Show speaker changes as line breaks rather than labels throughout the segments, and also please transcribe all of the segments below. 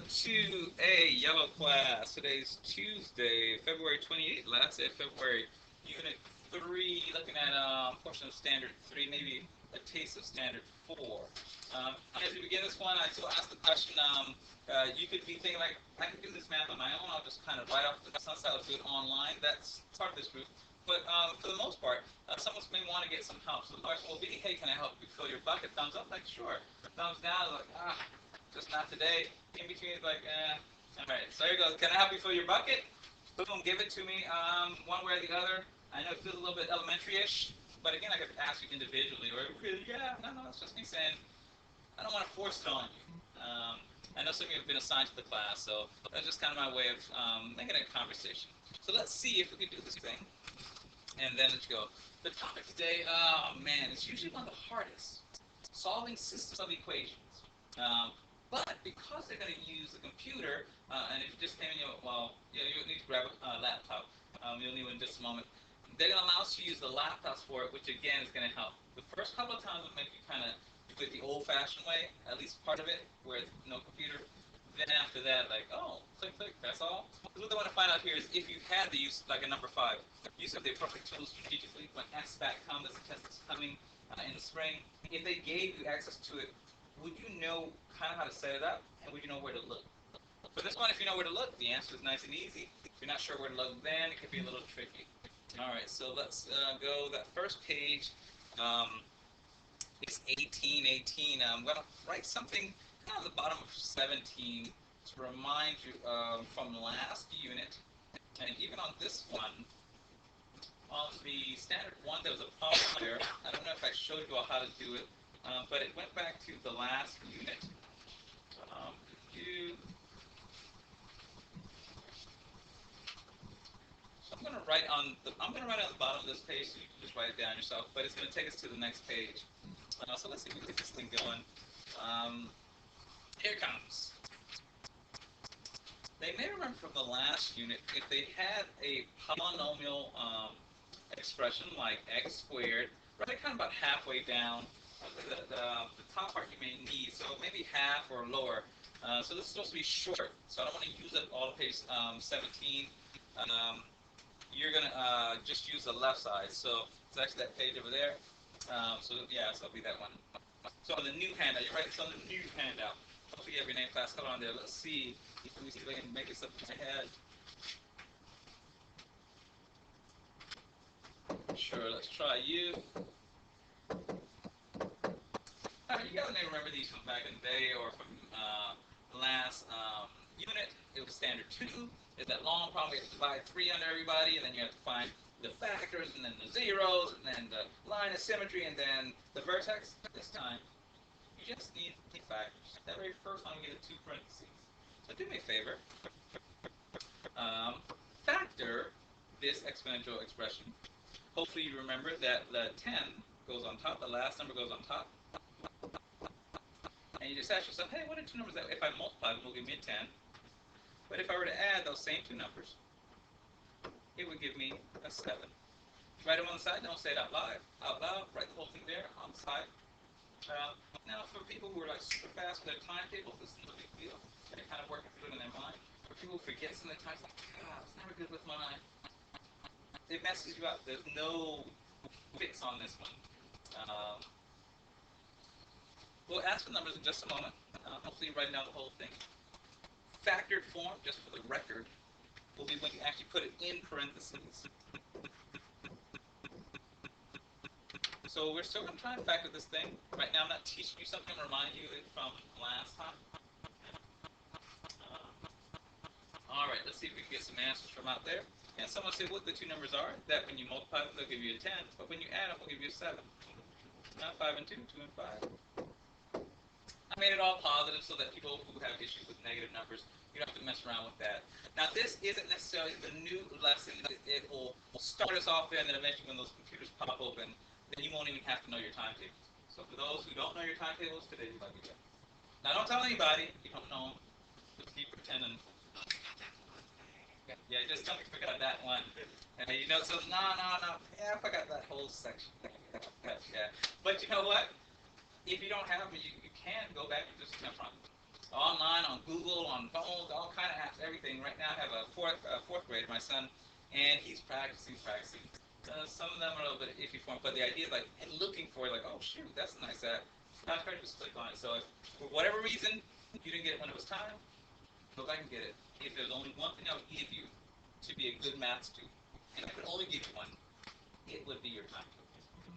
yel2a yellow class. Today's Tuesday, February 28th. Last day of February. Unit 3, looking at portion of Standard 3, maybe a taste of Standard 4. As we begin this one, I still ask the question, you could be thinking like, I could do this math on my own. I'll just kind of write off the sunset. I'll do it online. That's part of this group. But for the most part, someone may want to get some help. So the question will be, hey, can I help you fill your bucket? Thumbs up, like, sure. Thumbs down, like, just not today. In between, like, All right, so here goes. Can I help you fill your bucket? Boom, give it to me one way or the other. I know it feels a little bit elementary-ish, but again, I could ask you individually, or really, no, it's just me saying, I don't want to force it on you. I know some of you have been assigned to the class, so that's just kind of my way of making a conversation. So let's see if we can do this thing, and then let's go. The topic today, oh man, it's usually one of the hardest. Solving systems of equations. But because they're going to use the computer, and if you just came in, you'll need to grab a laptop. You'll need one in just a moment. They're going to allow us to use the laptops for it, which again is going to help. The first couple of times will make you kind of do it the old-fashioned way, at least part of it, where it's no computer. Then after that, like, oh, click, click, that's all. Because what they want to find out here is if you had to use, like a number 5, use of the appropriate tools strategically. When SBAC comes, the test is coming in the spring. If they gave you access to it, would you know kind of how to set it up, and would you know where to look? For this one, if you know where to look, the answer is nice and easy. If you're not sure where to look, then it could be a little tricky. All right, so let's go. That first page is 1818. I'm going to write something kind of at the bottom of 17 to remind you from last unit, and even on this one, on the standard 1, there was a problem there. I don't know if I showed you all how to do it. But it went back to the last unit. So I'm going to write on the bottom of this page. So you can just write it down yourself. But it's going to take us to the next page. So let's see if we can get this thing going. Here it comes. They may remember from the last unit if they had a polynomial expression like x squared, right, kind of about halfway down. The top part you may need, so maybe half or lower. So this is supposed to be short, so I don't want to use up all of page 17. You're going to just use the left side, so it's actually that page over there. So it'll be that one. So on the new handout, you're right, it's on the new handout. Hopefully you have your name class color on there. Let's see. Let me see if I can make this up in my head. Sure, let's try you. You guys may remember these from back in the day or from last unit. It was standard 2. It's that long problem. We have to divide 3 under everybody, and then you have to find the factors, and then the zeros, and then the line of symmetry, and then the vertex. This time, you just need the factors. That very first one, we get a 2 parentheses. So do me a favor. Factor this exponential expression. Hopefully you remember that the 10 goes on top, the last number goes on top. And you just ask yourself, hey, what are 2 numbers that if I multiply them will give me a 10? But if I were to add those same 2 numbers, it would give me a 7. Write them on the side, don't say it out loud. Write the whole thing there on the side. Now for people who are like super fast with their timetables, this is no big deal. They're kind of working through it in their mind. For people who forget some of their times, like, God, it's never good with my. It messes you up. There's no fix on this one. We'll ask for numbers in just a moment. Hopefully writing down the whole thing. Factored form, just for the record, will be when you actually put it in parentheses. So we're still going to try and factor this thing. Right now I'm not teaching you something, I'm reminding you from last time. Alright, let's see if we can get some answers from out there. And someone said what the 2 numbers are, that when you multiply them, they'll give you a 10, but when you add them, they'll give you a 7. Not 5 and 2, 2 and 5. I made it all positive so that people who have issues with negative numbers, you don't have to mess around with that. Now, this isn't necessarily the new lesson. It will start us off there, and then eventually when those computers pop open, then you won't even have to know your timetables. So for those who don't know your timetables, today you might be good. Now, don't tell anybody you don't know them. Just keep pretending. Yeah, just tell me you forgot that one. And so no. Yeah, I forgot that whole section. Yeah. But you know what? If you don't have them, you can go back and just from online, on Google, on phone. my son, and he's practicing. Some of them are a little bit iffy for him, but the idea is like looking for like, oh shoot, that's a nice app. Now try to just click on it. So if for whatever reason you didn't get it when it was time, go back and get it. If there's only one thing I would give you to be a good math student, and I could only give you one, it would be your time.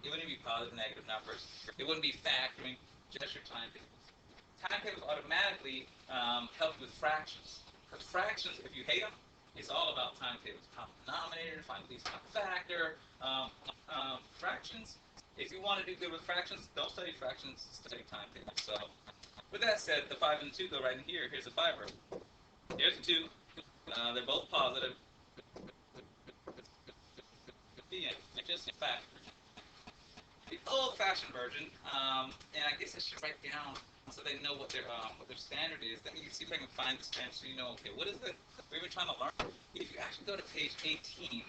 It wouldn't be positive, negative numbers. It wouldn't be factoring, just your timetables. Timetables automatically help with fractions. Because fractions, if you hate them, it's all about timetables. Common denominator, find the least common factor. Fractions, if you want to do good with fractions, don't study fractions, study timetables. So, with that said, the 5 and the 2 go right in here. Here's a 5. Here's a 2. They're both positive. The end. Just factor. The old-fashioned version, and I guess I should write down so they know what their standard is. Let me see if I can find the standard so you know, okay, what is it we've been trying to learn? If you actually go to page 18,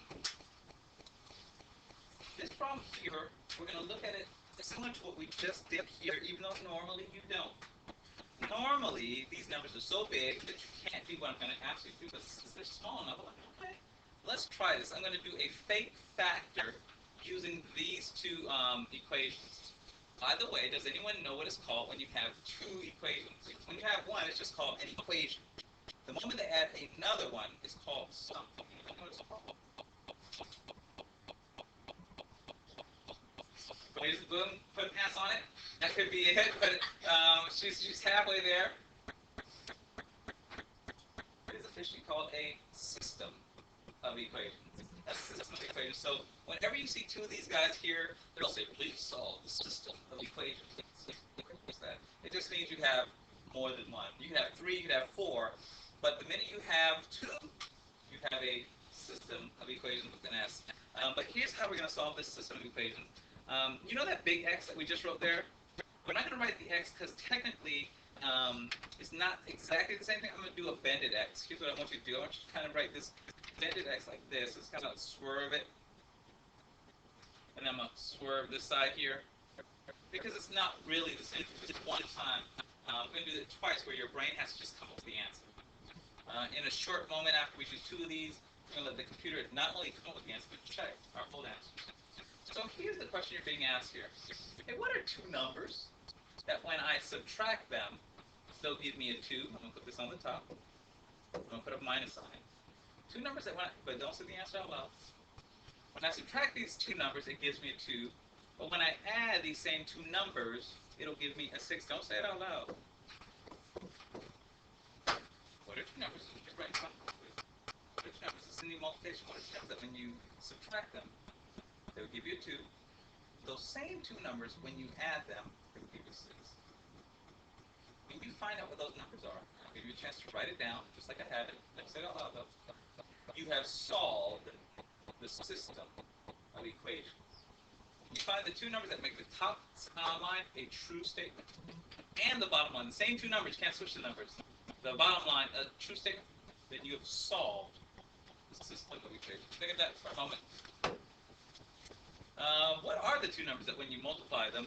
this problem here, we're going to look at it similar to what we just did here, even though normally you don't. Normally, these numbers are so big that you can't do what I'm going to ask you to do, but since they're small enough, okay, let's try this. I'm going to do a fake factor using these two equations. By the way, does anyone know what it's called when you have two equations? When you have one, it's just called an equation. The moment they add another one, it's called something. Here's the boom, put an S on it. That could be it, but she's halfway there. It is officially called a system of equations. A system of equations. So whenever you see two of these guys here, they'll say, please solve the system of equations. It just means you have more than one. You can have 3, you can have 4, but the minute you have 2, you have a system of equations with an S. But here's how we're going to solve this system of equations. You know that big X that we just wrote there? We're not going to write the X because technically it's not exactly the same thing. I'm going to do a bended X. Here's what I want you to do. I want you to kind of write this bended X like this. It's kind of swerve it. And I'm going to swerve this side here. Because it's not really the same. It's just one time. We're going to do it twice where your brain has to just come up with the answer. In a short moment after we do 2 of these, we're going to let the computer not only come up with the answer, but check our full answer. So here's the question you're being asked here. Hey, what are 2 numbers that when I subtract them, they'll give me a 2? I'm going to put this on the top. I'm going to put a minus sign. 2 numbers that when I, but don't say the answer out loud. When I subtract these 2 numbers, it gives me a 2. But when I add these same 2 numbers, it'll give me a 6. Don't say it out loud. What are 2 numbers? What are 2 numbers? This is in the multiplication. What are 2 numbers that when you subtract them, they will give you a 2. Those same 2 numbers, when you add them, they will give you 6. When you find out what those numbers are, I'll give you a chance to write it down, just like I have it. Don't say it out loud, though. You have solved the system of equations. You find the 2 numbers that make the top line a true statement, and the bottom line, the same 2 numbers, you can't switch the numbers. The bottom line, a true statement, then you have solved the system of equations. Think of that for a moment. What are the 2 numbers that when you multiply them,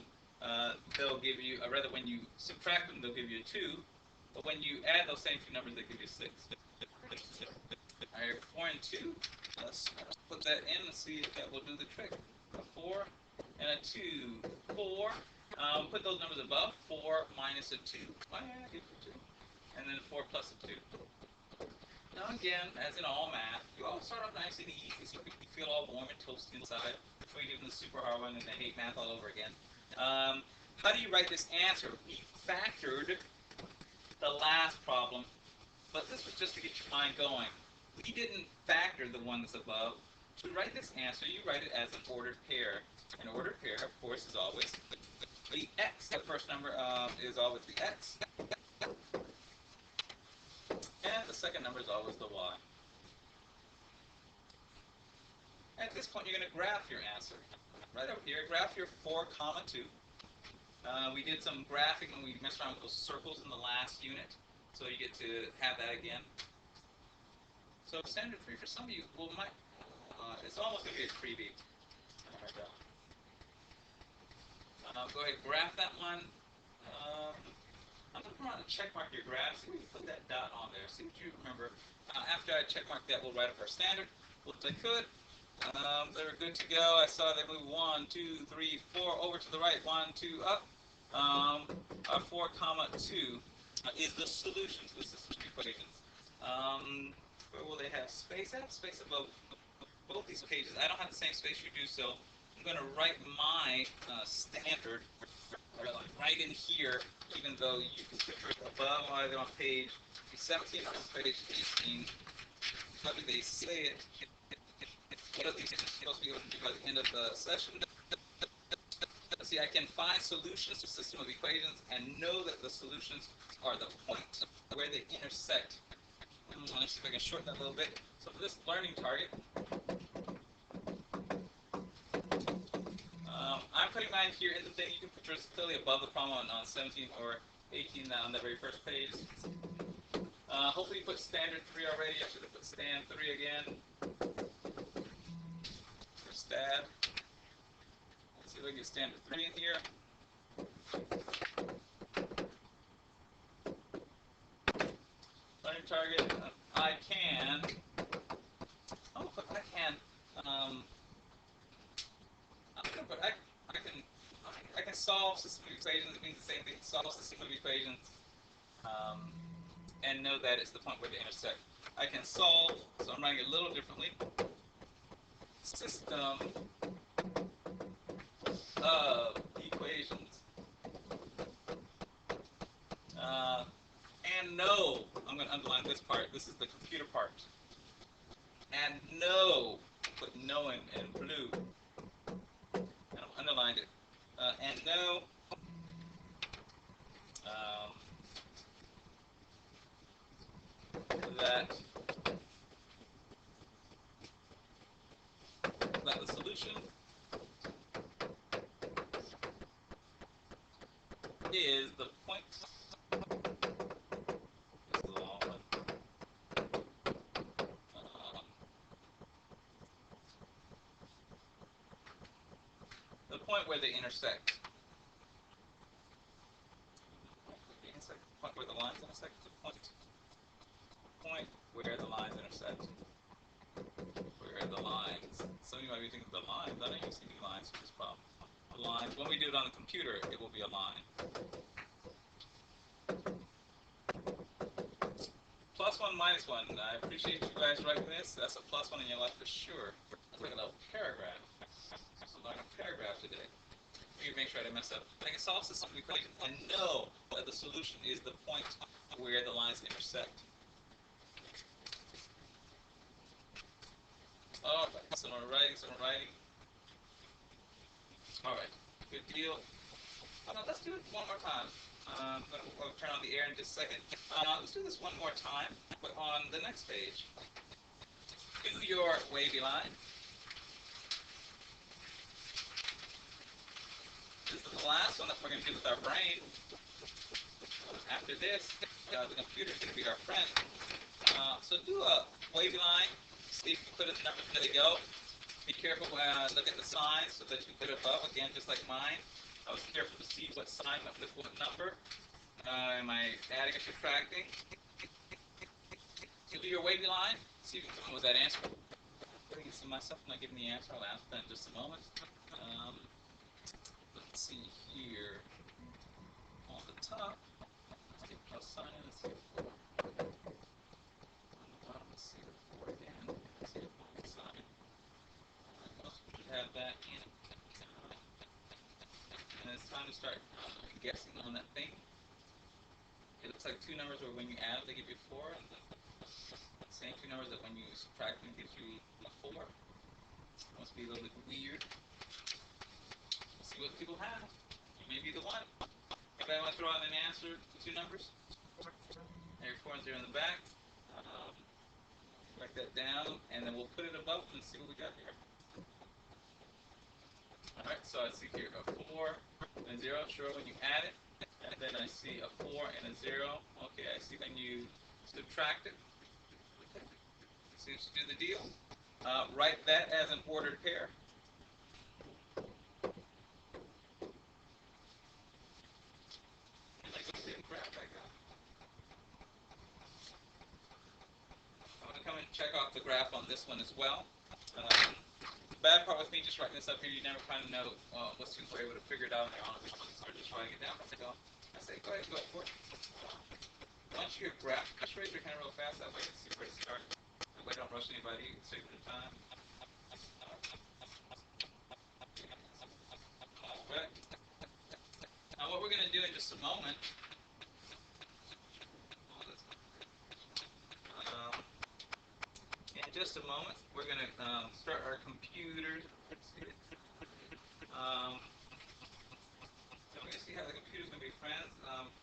they'll give you, or rather when you subtract them, they'll give you a 2, but when you add those same 2 numbers, they give you 6. Alright, 4 and 2, let's put that in and see if that will do the trick. A 4 and a 2. 4, put those numbers above. 4 minus a 2. Why give you 2? And then 4 plus a 2. Now again, as in all math, you always start off nice and easy so you feel all warm and toasty inside before you give them the super hard one and they hate math all over again. How do you write this answer? We factored the last problem, but this was just to get your mind going. We didn't factor the one that's above. To write this answer, you write it as an ordered pair. An ordered pair, of course, is always the x. The first number is always the x. And the second number is always the y. At this point, you're going to graph your answer. Right over here, graph your 4, 2. We did some graphing and we messed around with those circles in the last unit. So you get to have that again. So standard 3 for some of you, well, it's almost going to be a freebie. Go ahead, graph that one. I'm going to come around and check mark your graph. See where you put that dot on there. See what you remember. After I check mark that. We'll write up our standard. Well, if they could, they were good to go. I saw they moved 1, 2, 3, 4 over to the right. 1, 2 up. 4, comma 2 is the solution to the system equations. Where will they have space? I have space above both these pages. I don't have the same space you do, so I'm going to write my standard right in here, even though you can put it above either on page 17 or page 18. How do they say it? What are these supposed to be able to do by the end of the session? See, I can find solutions to a system of equations and know that the solutions are the point where they intersect. Let's see if I can shorten that a little bit. So for this learning target, I'm putting mine here in the thing. You can put yours clearly above the problem on 17 or 18 on the very first page. Hopefully you put standard 3 already. I should have put stand 3 again. For stab. Let's see if I can get standard 3 in here. Learning target, I can. Oh, but I can. I can solve system of equations. It means the same thing. Solve system of equations, and know that it's the point where they intersect. I can solve. So I'm writing it a little differently. System of equations. And know. I'm going to underline this part. This is the computer part. And know. Put know in blue. And I've underlined it. And know that the solution is the point. This is a long one. The point where they intersect. The point where the lines intersect. The point where the lines intersect. Where the lines. Some of you might be thinking the lines. I don't even see any lines for this problem. The lines. When we do it on the computer, it will be a line. +1, -1. I appreciate you guys writing this. That's a +1 in your life for sure. That's like a little paragraph. I'm learning a paragraph today. Make sure I didn't mess up. I can solve system equation and know that the solution is the point where the lines intersect. All right, so I'm writing. All right, good deal. Let's do it one more time. I'll turn on the air in just a second. Let's do this one more time, but on the next page. Do your wavy line. This is the last one that we're going to do with our brain. After this, the computer is going to be our friend. So do a wavy line. See if you put in the numbers where they go. Be careful when look at the signs so that you put it above. Again, just like mine. I was careful to see what sign went with what number. Am I adding or subtracting? So do your wavy line. See if you can come up with that answer. Putting this to myself, not giving the answer. I'll ask that in just a moment. Let's see here. On the top, let's get plus sign. Let's see a 4. On the bottom, let's see a 4 again. Let's see a 4 sign. Most should have that in. And it's time to start guessing on that thing. It looks like 2 numbers where when you add, they give you 4. And the same 2 numbers that when you subtract them gives you a 4. Must be a little bit weird. Let's see what people have. You may be the one. Anybody want to throw out an answer to 2 numbers? Your 4 and 0 in the back. Write that down, and then we'll put it above and see what we got here. Alright, so I see here a 4 and a 0, sure, when you add it. And then I see a 4 and a 0. Okay, I see when you subtract it. Seems to do the deal. Write that as an ordered pair. I'm going to come in check off the graph on this one as well. The bad part with me just writing this up here, you never kind of know what students are able to figure it out on their own. So just writing it down. So I say, go ahead and go for it. Once you graph, just raise your hand real fast. That way you can see where to start. That way don't rush anybody. You can save the time. Alright. Now what we're going to do in just a moment, we're going to start our computers. So we're going to see how the computer's going to be friends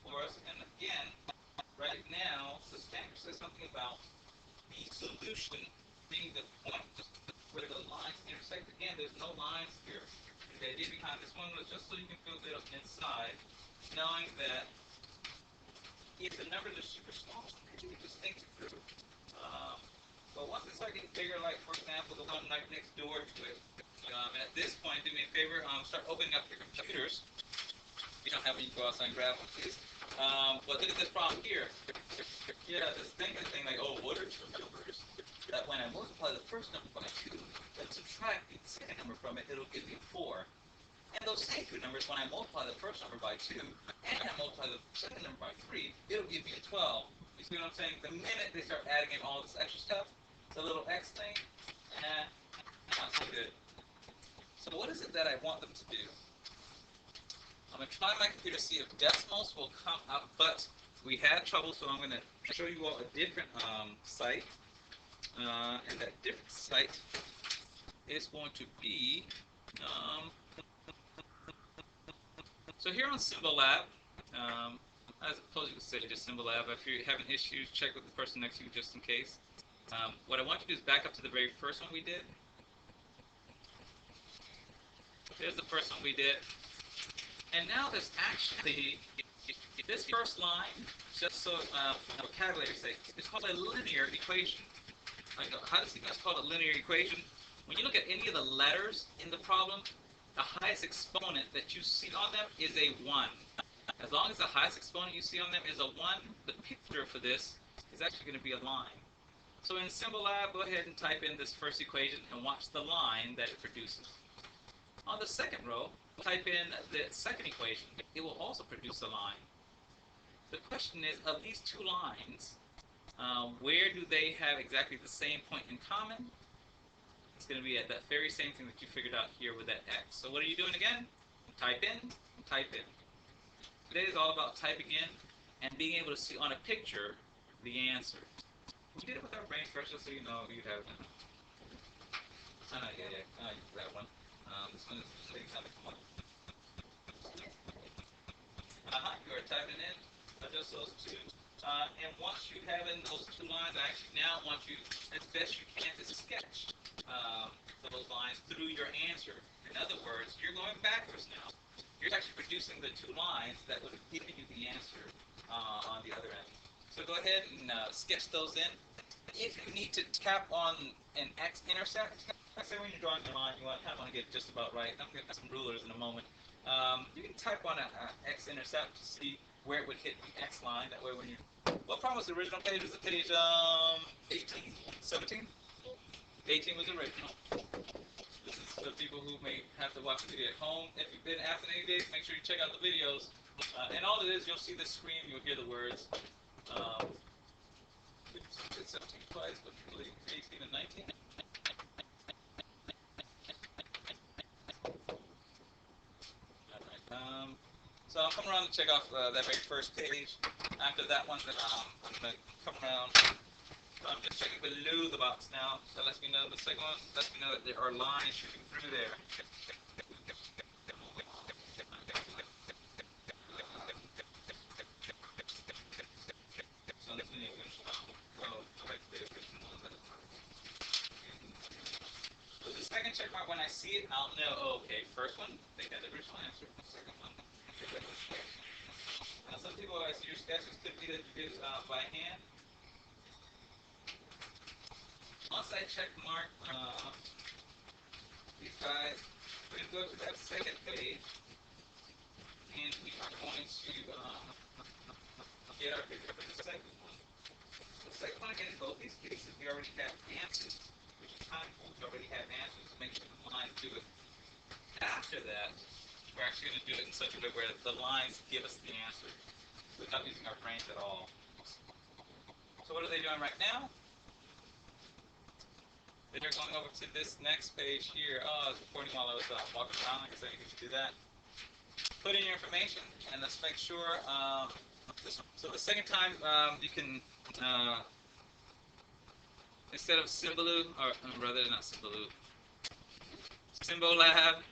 for us. And again, right now, the standard says something about the solution being the point where the lines intersect. Again, there's no lines here. The idea behind this one was just so you can feel a bit inside, knowing that if the numbers are super small, you can just think it through. But once they start getting bigger, like for example, the one right next door to it, and at this point, do me a favor, start opening up your computers. You don't have any, go outside and grab one, please. But look at this problem here. Yeah, this thing like, oh, what are two numbers? That when I multiply the first number by 2, then subtract the second number from it, it'll give me 4. And those same two numbers, when I multiply the first number by 2, and I multiply the second number by 3, it'll give me a 12. You see what I'm saying? The minute they start adding in all this extra stuff, the little x thing, not so good. So what is it that I want them to do? I'm going to try my computer to see if decimals will come up, but we had trouble, so I'm going to show you all a different site. And that different site is going to be, so here on Symbol Lab, as opposed to say just Symbol Lab, if you're having issues, check with the person next to you just in case. What I want you to do is back up to the very first one we did. There's the first one we did. And now there's actually, this first line, just so vocabulary sake, it's called a linear equation. How does it called a linear equation? When you look at any of the letters in the problem, the highest exponent that you see on them is a 1. As long as the highest exponent you see on them is a 1, the picture for this is actually going to be a line. So in Symbol Lab, go ahead and type in this first equation and watch the line that it produces. On the second row, type in the second equation. It will also produce a line. The question is, of these two lines, where do they have exactly the same point in common? It's going to be at that very same thing that you figured out here with that x. So what are you doing again? Type in, type in. Today is all about typing in and being able to see on a picture the answer. We did it with our brain first, just so you know you have it. That one. This one is saying something. You are typing in just those two. And once you have in those two lines, I actually now want you, as best you can, to sketch those lines through your answer. In other words, you're going backwards now. You're actually producing the two lines that would have given you the answer on the other end. So go ahead and sketch those in. If you need to tap on an x-intercept, let's say when you're drawing a line, you kind of want to get just about right. I'm going to have some rulers in a moment. You can type on an x-intercept to see where it would hit the x line. That way when you... What problem was the original page? Was it page 18? 17? 18 was original. This is for people who may have to watch the video at home. If you've been absent any days, make sure you check out the videos. And all it is, you'll see the screen, you'll hear the words. It's 17 twice, but really 18 and 19. Alright, so I'll come around and check off that very first page. After that one, then I'm going to come around. I'm just checking below the box now. That lets me know the second one, lets me know that there are lines shooting through there. So the second check mark, when I see it, I'll know, oh, okay, first one, they got the original answer. Second one, now some people, I see your sketches, could be that you did it by hand. Once I check mark these guys, we're going to go to that second page, and we are going to get our picture for the second one. The second one, again, both these cases, we already have answers, which is kind of cool. We already have answers to make sure the lines do it. After that, we're actually going to do it in such a way where the lines give us the answer without using our brains at all. So what are they doing right now? They're going over to this next page here. Oh, I was recording while I was walking around. I guess I didn't get to do that. Put in your information, and let's make sure. So the second time you can, instead of Symboloo, or rather not Symboloo, Symbolab,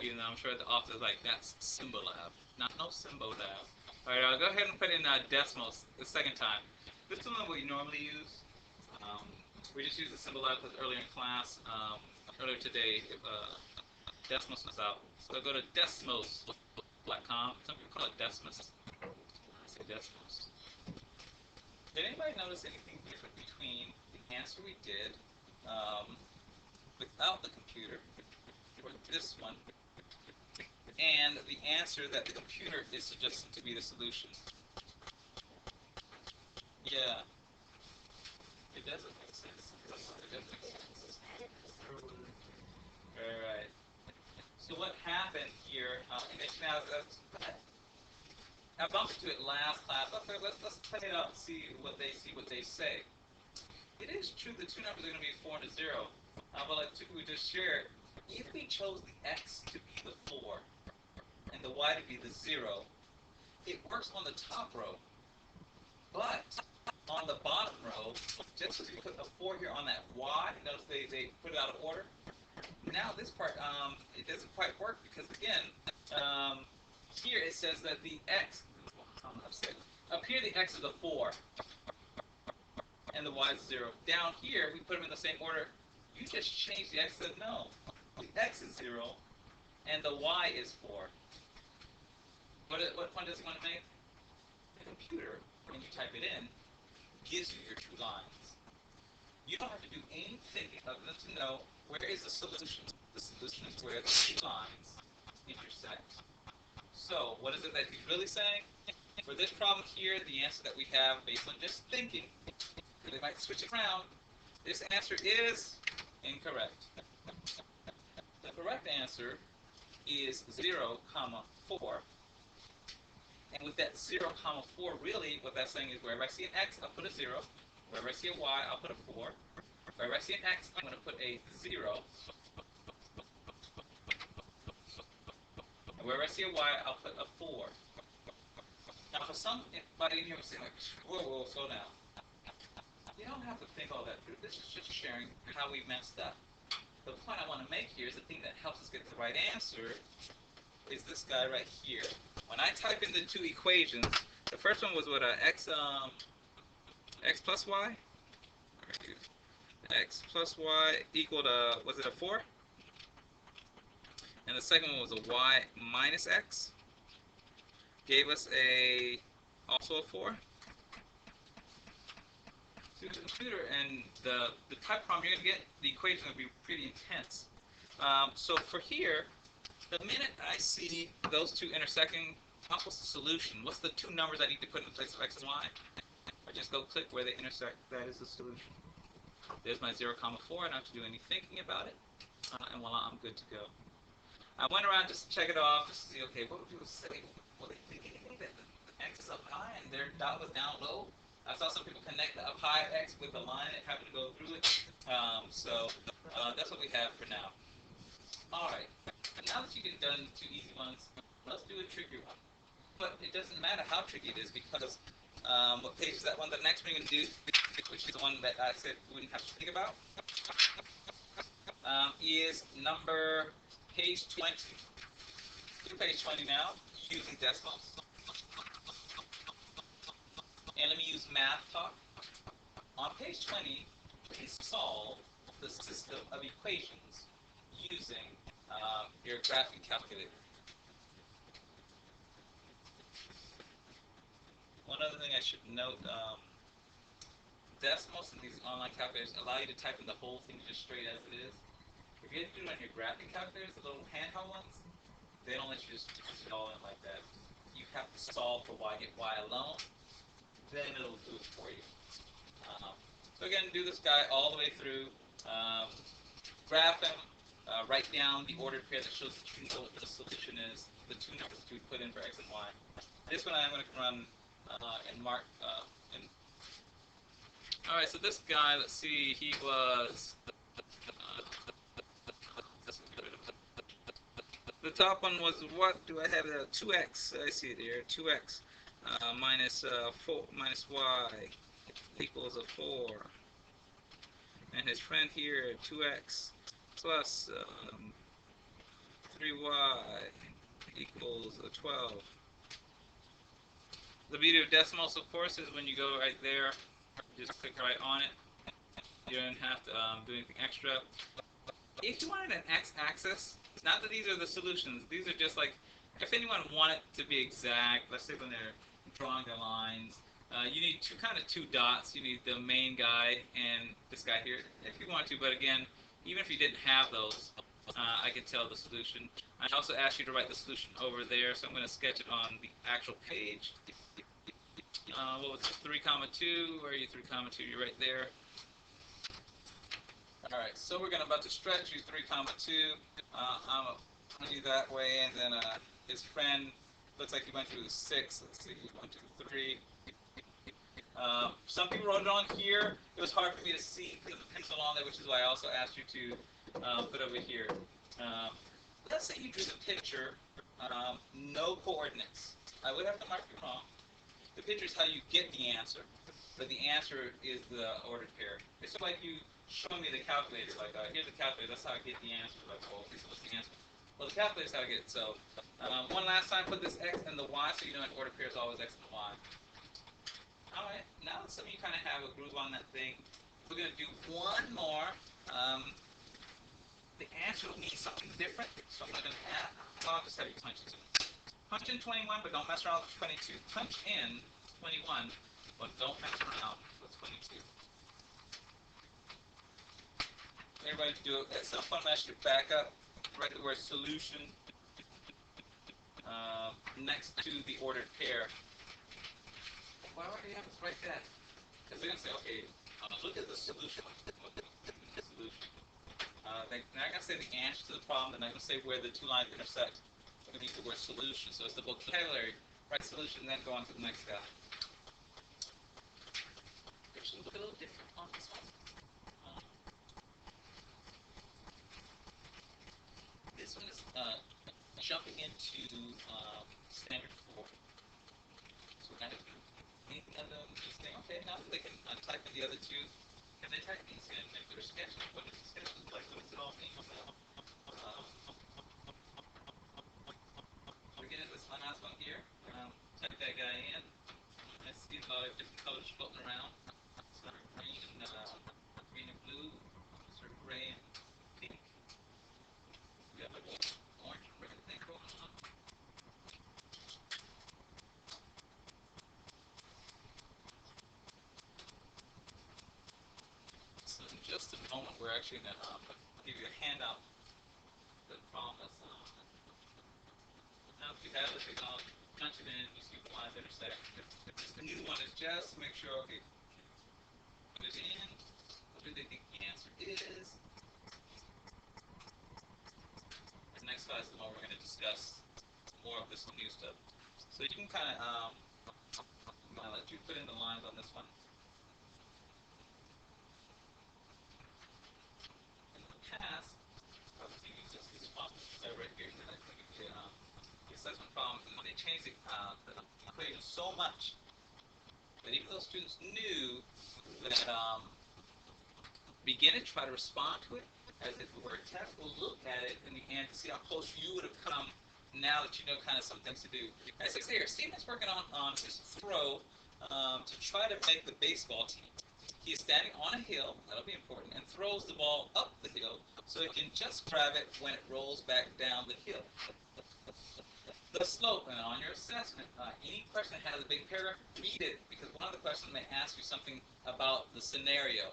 even though I'm sure the author's like, that's Symbolab, not no Symbolab. Alright, I'll go ahead and put in decimals the second time. This is the one we normally use. We just used the Symbolab because earlier in class, earlier today, Decimals was out. So I'll go to decimals.com. Some people call it Decimus. I say Decimals. Did anybody notice anything different between the answer we did without the computer, or this one, and the answer that the computer is suggesting to be the solution? Yeah. It doesn't make sense. It doesn't make sense. Alright. So what happened here, now, I bumped into it last class. Let's play it out and see what they say. It is true the two numbers are going to be 4 and a 0. But like we just shared, if we chose the x to be the 4 and the y to be the 0, it works on the top row. But on the bottom row, just as you put a 4 here on that y, notice they put it out of order. Now this part, it doesn't quite work because again, here it says that the x, up here the x is a 4, and the y is 0. Down here, we put them in the same order. You just change the x, said no. The x is 0, and the y is 4. What point does it want to make? The computer, when you type it in, gives you your two lines. You don't have to do any thinking other than to know where is the solution. The solution is where the two lines intersect. So, what is it that he's really saying? For this problem here, the answer that we have based on just thinking, they might switch it around, this answer is incorrect. The correct answer is 0, 4. And with that 0, 4, really, what that's saying is wherever I see an x, I'll put a 0. Wherever I see a y, I'll put a 4. Wherever I see an x, I'm going to put a 0. And wherever I see a y, I'll put a 4. Now, for somebody in here who's saying, like, whoa, slow down. You don't have to think all that through. This is just sharing how we messed up. The point I want to make here is the thing that helps us get the right answer is this guy right here. When I type in the two equations, the first one was what, x plus y? X plus y equal to, was it a 4? And the second one was a y minus x. Gave us also a 4. So the computer and the type problem you're going to get, the equation will be pretty intense. So for here, the minute I see those two intersecting, what's the solution? What's the two numbers I need to put in place of x and y? I just go click where they intersect. That is the solution. There's my 0, 4. I don't have to do any thinking about it. And voila, I'm good to go. I went around just to check it off, just to see, okay, what would people say? Will they think anything that the x is up high and their dot was down low? I saw some people connect the up high x with the line that happened to go through it. So that's what we have for now. Alright, now that you get done two easy ones, let's do a tricky one. But it doesn't matter how tricky it is because what page is that one? The next one you're going to do, which is the one that I said we wouldn't have to think about, is page 20. Do page 20 now, using decimals. And let me use math talk. On page 20, please solve the system of equations using your graphing calculator. One other thing I should note, decimals and these online calculators allow you to type in the whole thing just straight as it is. If you have to do it on your graphing calculators, the little handheld ones, they don't let you just put it all in like that. You have to solve for y, get y alone, then it'll do it for you. So again, do this guy all the way through. Um, Graph him. Write down the ordered pair that shows that you know what the solution is. The two numbers that you would put in for x and y. This one I'm going to run and mark. All right, so this guy, let's see, he was. The top one was what? Do I have that? 2x. I see it here. 2x minus 4 minus y equals a 4. And his friend here, 2x plus 3y equals a 12. The beauty of decimals, of course, is when you go right there, just click right on it. You don't have to do anything extra. If you wanted an x-axis, not that these are the solutions, these are just like, if anyone wanted to be exact, let's say when they're drawing their lines, you need two dots. You need the main guy and this guy here, if you want to, but again, even if you didn't have those, I could tell the solution. I also asked you to write the solution over there, so I'm going to sketch it on the actual page. What was it, 3, 2? Where are you, 3, 2? You're right there. All right, so we're about to stretch. You 3, 2. I'm going to do that way, and then his friend looks like he went through 6. Let's see, he went through 3. Some people wrote it on here. It was hard for me to see because of the pencil on there, which is why I also asked you to put over here. Let's say you drew the picture, no coordinates. I would have to mark you wrong. The picture is how you get the answer, but the answer is the ordered pair. It's like you show me the calculator, like here's the calculator, that's how I get the answer. Like, well, okay, so what's the answer? Well, the calculator is how I get it. So one last time, put this x and the y, so you know an ordered pair is always x and y. All right, now that some of you kind of have a groove on that thing, we're going to do one more. The answer will mean something different, so I'm going to add, well, I'll just have you punch it. Punch in 21, but don't mess around with 22. Punch in 21, but don't mess around with 22. Everybody can do it. At some point, I should back up, write the word solution next to the ordered pair. Why would you have us write that? Because they're going to say, okay, look at the solution. Look at the solution. They're not going to say the answer to the problem. They're not going to say where the two lines intersect. We're going to use the word solution. So it's the vocabulary. Write solution, then go on to the next guy. It should look a little different on this one. This one is jumping into standard 4. So we're going to do anything other than just saying, okay, now they can type in the other two. Can they type these in? Make their sketch. What does the sketch look like? What does it all mean? Again, this last one here. Type that guy in. I see a lot of different colors floating around. Some green and blue. Some gray and pink. We have like orange and red thing going on. So in just a moment, we're actually going to give you a handout. The problem is, now if you have the technology, punch it in, you see the lines intersect. The new one is just make sure, okay, put it in, what do they think the answer is? The next class is the one we're going to discuss more of this new stuff. So you can kind of, I'm going to let you put in the lines on this one. In the past, I was using just this problem right here, and I think the assessment problems, and they changed the equation so much that even though students knew that begin to try to respond to it as if it were a test, we'll look at it in the end to see how close you would have come now that you know kind of some things to do. As I say here, Steven's working on his throw to try to make the baseball team. He is standing on a hill, that'll be important, and throws the ball up the hill so he can just grab it when it rolls back down the hill. The slope, and on your assessment, any question that has a big paragraph, read it, because one of the questions may ask you something about the scenario.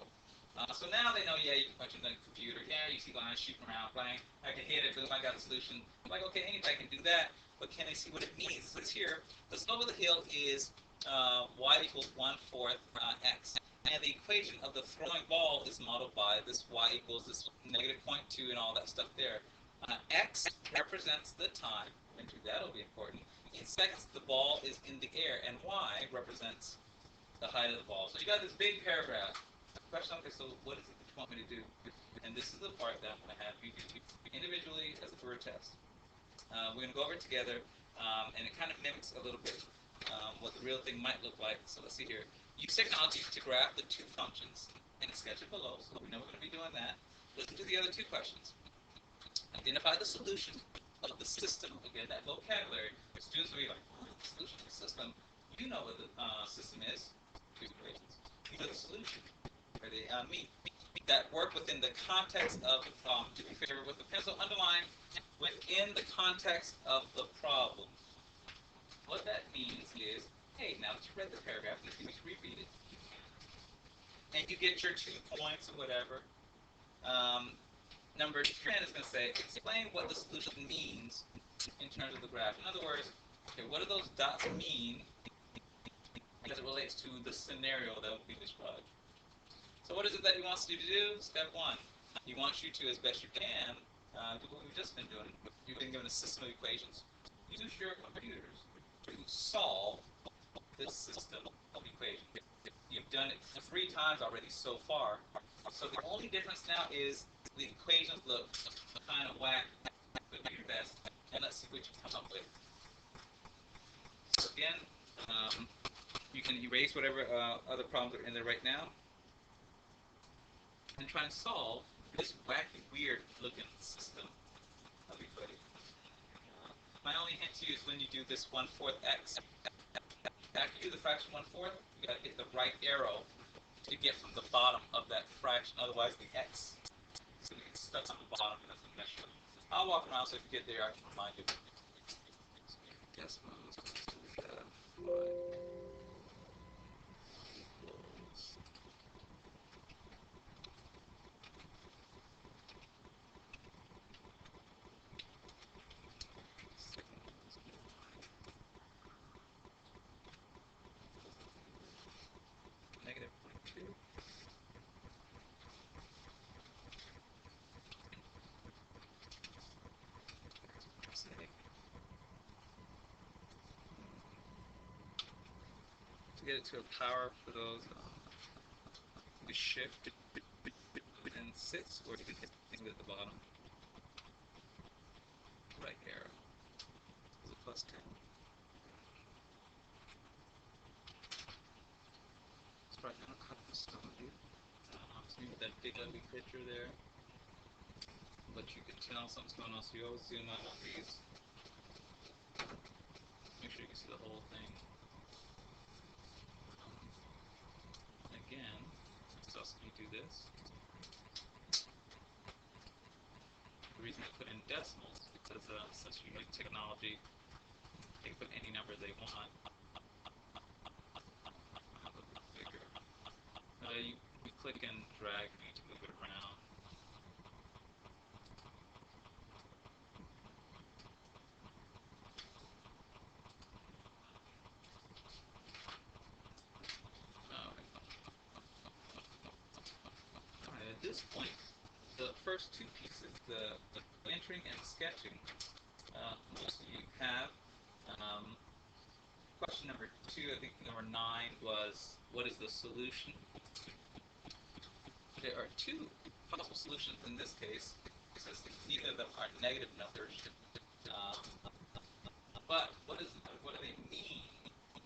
So now they know, yeah, you can punch in the computer, yeah, you see lines shooting around, playing, I can hit it, boom, I got a solution. I'm like, okay, anybody can do that, but can they see what it means? It says here, the slope of the hill is y equals 1/4 x. And the equation of the throwing ball is modeled by this y equals this -0.2 and all that stuff there. X represents the time, and that'll be important. In seconds, the ball is in the air, and y represents the height of the ball. So you got this big paragraph. Question, okay, so what is it that you want me to do? And this is the part that I'm going to have you do individually as a word test. We're going to go over it together, and it kind of mimics a little bit what the real thing might look like. So let's see here. Use technology to graph the two functions and sketch it below. So we know we're going to be doing that. Listen to the other two questions. Identify the solution of the system. Again, that vocabulary. Students will be like, oh, the solution of the system. You know what the system is. Two equations. These are the solution. Where they meet. That work within the context of, do me a favor, with the pencil underlined, within the context of the problem. What that means is, hey, now that you read the paragraph, you can reread it. And you get your 2 points or whatever. Number 10 is going to say, explain what the solution means in terms of the graph. In other words, okay, what do those dots mean as it relates to the scenario that will be described? So what is it that he wants you to do? Step 1. He wants you to, as best you can, do what we've just been doing. You've been given a system of equations. Use your computers to solve this system of equations. You've done it 3 times already so far. So the only difference now is the equations look kind of whack, but do your best, and let's see what you come up with. So again, you can erase whatever other problems are in there right now, and try and solve this wacky, weird looking system of equations. My only hint to you is when you do this 1/4 x. After you do the fraction 1/4, you got to hit the right arrow to get from the bottom of that fraction. Otherwise, the x is going to get stuck on the bottom, and that's a mess up. I'll walk around, so if you get there, I can remind you. Yes, -0.2. To get it to a power for those, you shift and 6, or you can hit things at the bottom. Right arrow. Is it +10? It's right now cut the stuff. So you get that big ugly picture there. But you can tell something's going on, so you always zoom out on these. Make sure you can see the whole thing. Again, so you do this. The reason I put in decimals is because since you use technology, they can put any number they want. Figure. You click and drag to move it around. At this point, the first 2 pieces, the entering and sketching, most of you have. Question number 2, I think number 9 was, what is the solution? There are 2 possible solutions in this case, since either of them are negative numbers. But what do they mean?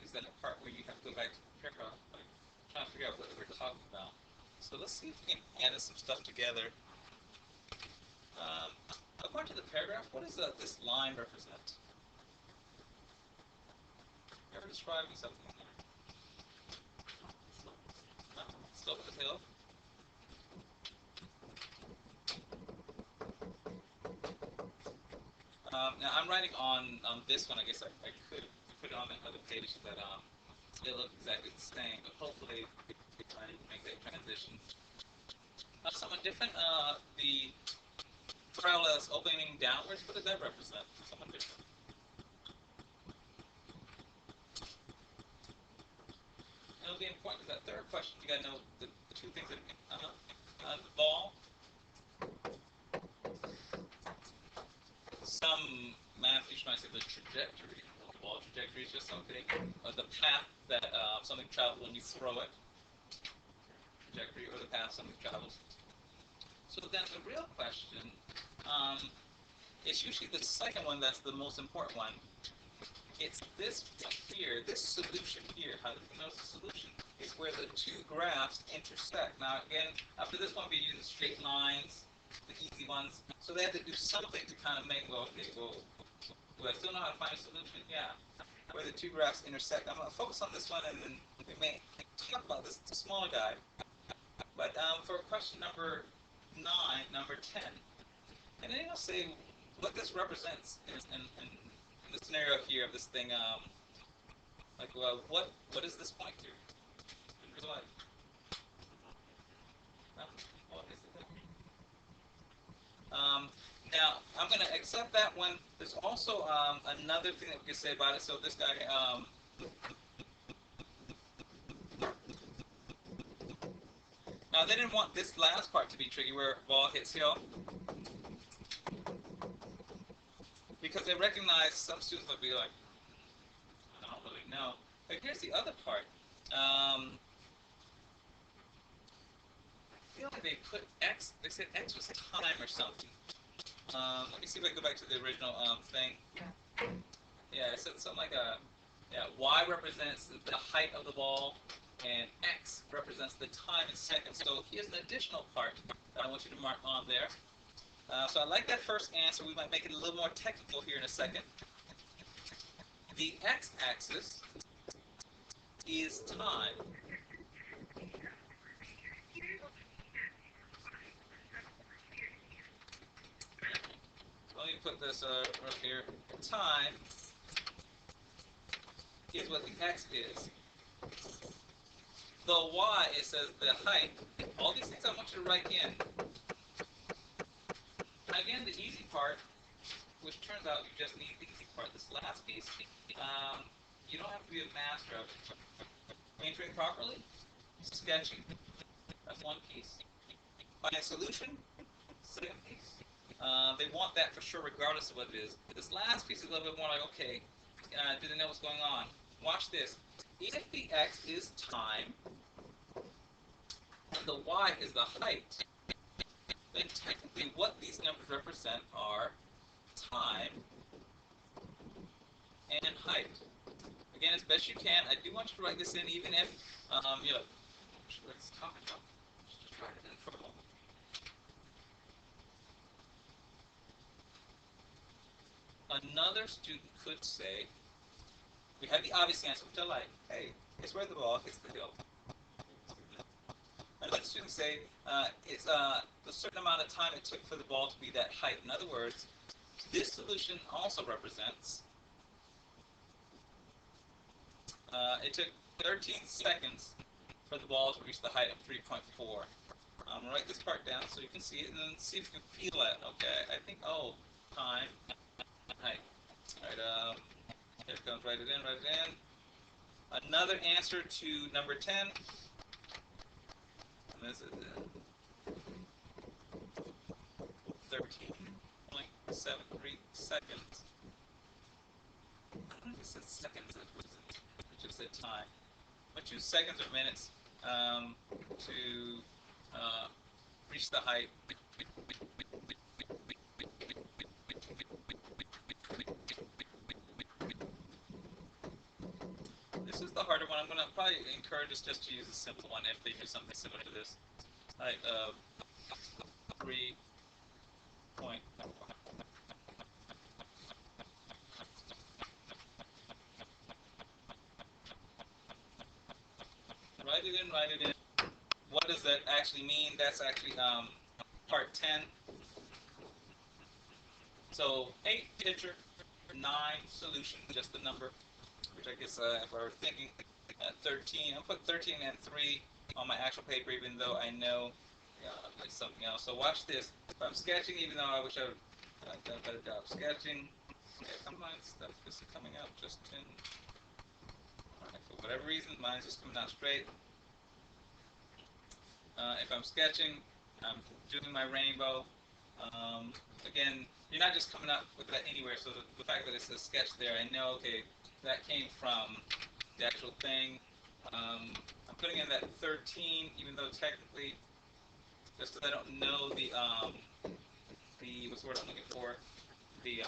Is that a part where you have to go back to the paragraph, like, trying to figure out what we're talking about? So let's see if we can add some stuff together. According to the paragraph, what does this line represent? Ever describing something there? Slope of the hill? Now I'm writing on this one. I guess I could put it on the other page so that it looks exactly the same, but hopefully I didn't make that transition. Somewhat different. The parallels opening downwards. What does that represent? Somewhat different. it'll be important because that third question, you got to know the two things that the ball. Some math teacher might say the trajectory. The ball trajectory is just something, the path that something travels when you throw it. Trajectory or the path something travels. So then the real question, it's usually the second one that's the most important one. It's this here, this solution here. How do you know it's a solution? It's where the two graphs intersect. Now again, after this one, we use straight lines, the easy ones. So they have to do something to kind of make, well, okay, well, do I still know how to find a solution? Yeah. Where the two graphs intersect. I'm going to focus on this one, and then we may talk about this smaller guy. But for question number 9, number 10, and then I'll say what this represents in the scenario here of this thing. Like, well, what does this point to? What? Now, I'm going to accept that one. There's also another thing that we can say about it. So this guy, now they didn't want this last part to be tricky where ball hits hill, because they recognize some students will be like, I don't really know. But here's the other part. I feel like they put X, they said X was time or something. Let me see if I can go back to the original thing. Yeah, it said something like Y represents the height of the ball, and X represents the time in seconds. So here's an additional part that I want you to mark on there. So I like that first answer. We might make it a little more technical here in a second. The x-axis is time. Let me put this right here. Time is what the x is. The y, it says the height. All these things I want you to write in. Again, the easy part, which turns out you just need the easy part. This last piece, you don't have to be a master of it. Entering properly, sketching. That's one piece. Find a solution, second piece. They want that for sure regardless of what it is. This last piece is a little bit more like, okay, do they know what's going on? Watch this. If the x is time, and the y is the height, then technically what these numbers represent are time and height. Again, as best you can, I do want you to write this in, even if, you know, let's talk about, just write it in for a moment. Another student could say, we have the obvious answer, which I like. Hey, it's where the ball hits the hill. Another student say, it's a certain amount of time it took for the ball to be that height. In other words, this solution also represents, it took 13 seconds for the ball to reach the height of 3.4. I'm going to write this part down so you can see it, and then see if you can feel it. Okay, I think, oh, time, height. All right, here it comes, write it in. Another answer to number 10. And this is 13.73 seconds. I don't know if it said seconds, it just said time. But use seconds or minutes to reach the height. This is the harder one. I'm going to probably encourage us just to use a simple one if they do something similar to this. Like 3 point. Write it in. What does that actually mean? That's actually part 10. So 8 picture, 9 solution, just the number, which I guess if I were thinking 13, I'll put 13 and 3 on my actual paper, even though I know it's something else. So watch this. If I'm sketching, even though I wish I would have done a better job sketching, sometimes stuff is coming out just in. Alright, cool. whatever reason, mine's just coming out straight. If I'm sketching, I'm doing my rainbow. Again, you're not just coming up with that anywhere, so the fact that it says sketch there, I know, okay, that came from the actual thing. I'm putting in that 13, even though technically, just because I don't know what's the word I'm looking for, the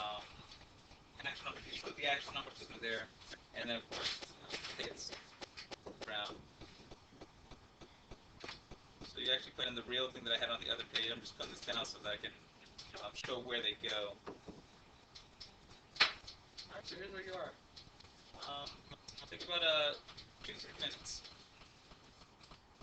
actual number, you put the actual number system there, and then of course it's round. So you actually put in the real thing that I had on the other page. I'm just putting this down so that I can show where they go. Alright, so here's where you are. Take about 2 to 3 minutes.